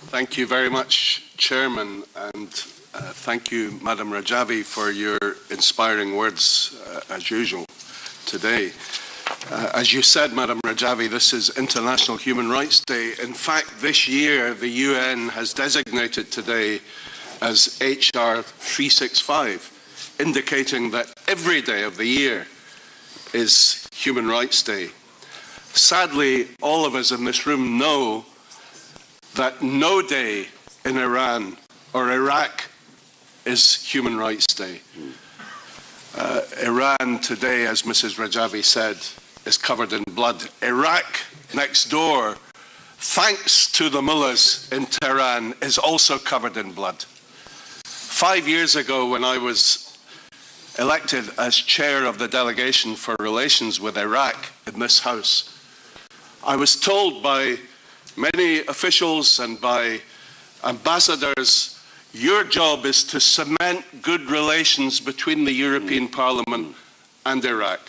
Thank you very much, Chairman, and thank you, Madam Rajavi, for your inspiring words, as usual, today. As you said, Madam Rajavi, this is International Human Rights Day. In fact, this year, the UN has designated today as HR 365, indicating that every day of the year is Human Rights Day. Sadly, all of us in this room know that no day in Iran or Iraq is Human Rights Day. Iran today, as Mrs. Rajavi said, is covered in blood. Iraq, next door, thanks to the mullahs in Tehran, is also covered in blood. 5 years ago, when I was elected as chair of the delegation for relations with Iraq in this House, I was told by many officials and by ambassadors, your job is to cement good relations between the European Parliament and Iraq,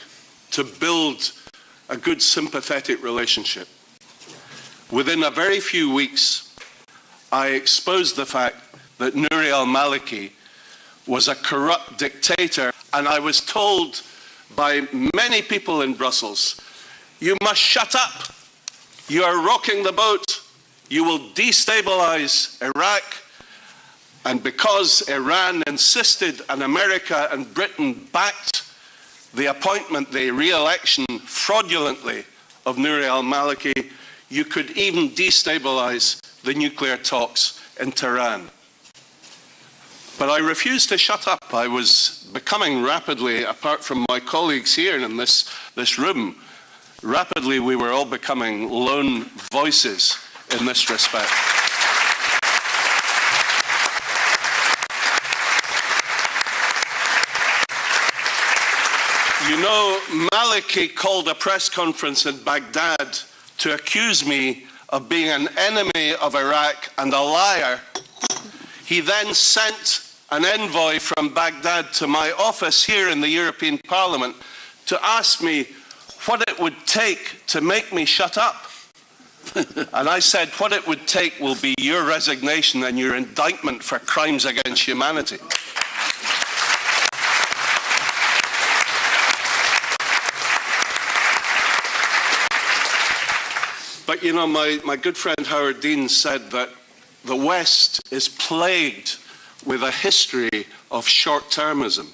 to build a good sympathetic relationship. Within a very few weeks, I exposed the fact that Nouri al-Maliki was a corrupt dictator, and I was told by many people in Brussels, you must shut up. You are rocking the boat. You will destabilize Iraq. And because Iran insisted and America and Britain backed the appointment, the re-election fraudulently of Nouri al-Maliki, you could even destabilize the nuclear talks in Tehran. But I refused to shut up. I was becoming rapidly, apart from my colleagues here in this room, rapidly we were all becoming lone voices in this respect. You know, Maliki called a press conference in Baghdad to accuse me of being an enemy of Iraq and a liar. He then sent an envoy from Baghdad to my office here in the European Parliament to ask me what it would take to make me shut up. And I said, what it would take will be your resignation and your indictment for crimes against humanity. But you know, my good friend Howard Dean said that the West is plagued with a history of short-termism.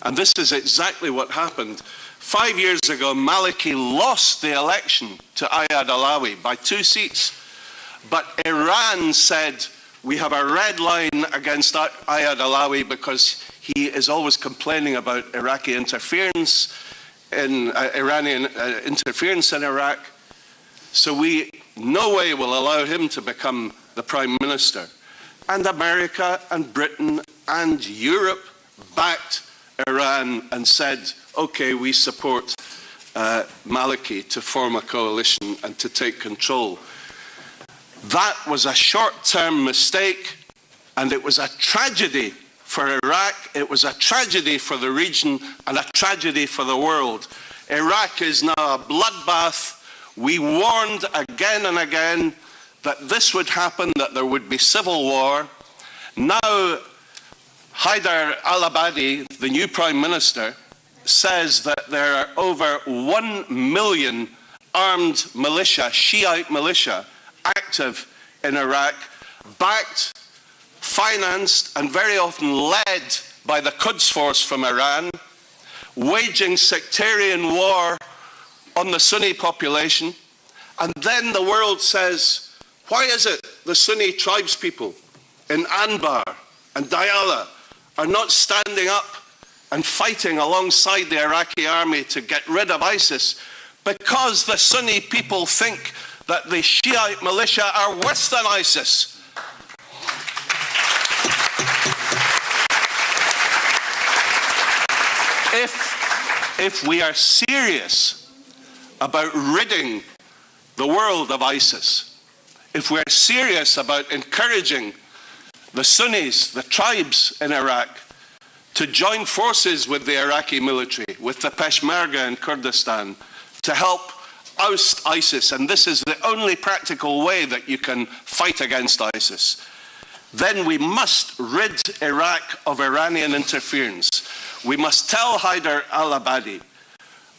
And this is exactly what happened. 5 years ago, Maliki lost the election to Ayad Alawi by 2 seats. But Iran said, we have a red line against Ayad Alawi because he is always complaining about Iraqi interference in Iranian interference in Iraq. So we no way will allow him to become the Prime Minister. And America and Britain and Europe backed Iran and said, okay, we support Maliki to form a coalition and to take control. That was a short-term mistake, and it was a tragedy for Iraq, it was a tragedy for the region, and a tragedy for the world. Iraq is now a bloodbath. We warned again and again that this would happen, that there would be civil war. Now, Haider al-Abadi, the new Prime Minister, says that there are over 1 million armed militia, Shiite militia, active in Iraq, backed, financed, and very often led by the Quds Force from Iran, waging sectarian war on the Sunni population. And then the world says, why is it the Sunni tribespeople in Anbar and Diyala are not standing up and fighting alongside the Iraqi army to get rid of ISIS? Because the Sunni people think that the Shiite militia are worse than ISIS. If we are serious about ridding the world of ISIS, if we're serious about encouraging the Sunnis, the tribes in Iraq, to join forces with the Iraqi military, with the Peshmerga in Kurdistan, to help oust ISIS, and this is the only practical way that you can fight against ISIS, then we must rid Iraq of Iranian interference. We must tell Haider al-Abadi,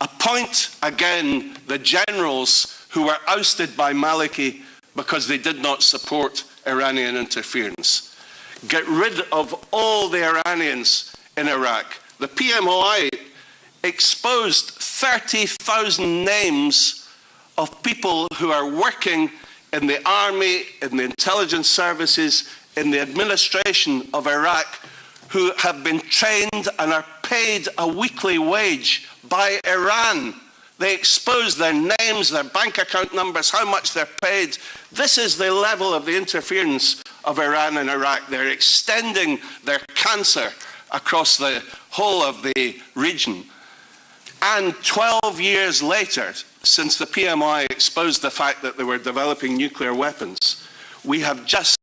appoint again the generals who were ousted by Maliki because they did not support Iranian interference. Get rid of all the Iranians in Iraq. The PMOI exposed 30,000 names of people who are working in the army, in the intelligence services, in the administration of Iraq, who have been trained and are paid a weekly wage by Iran. They expose their names, their bank account numbers, how much they're paid. This is the level of the interference of Iran in Iraq. They're extending their cancer across the whole of the region. And 12 years later, since the PMI exposed the fact that they were developing nuclear weapons, we have just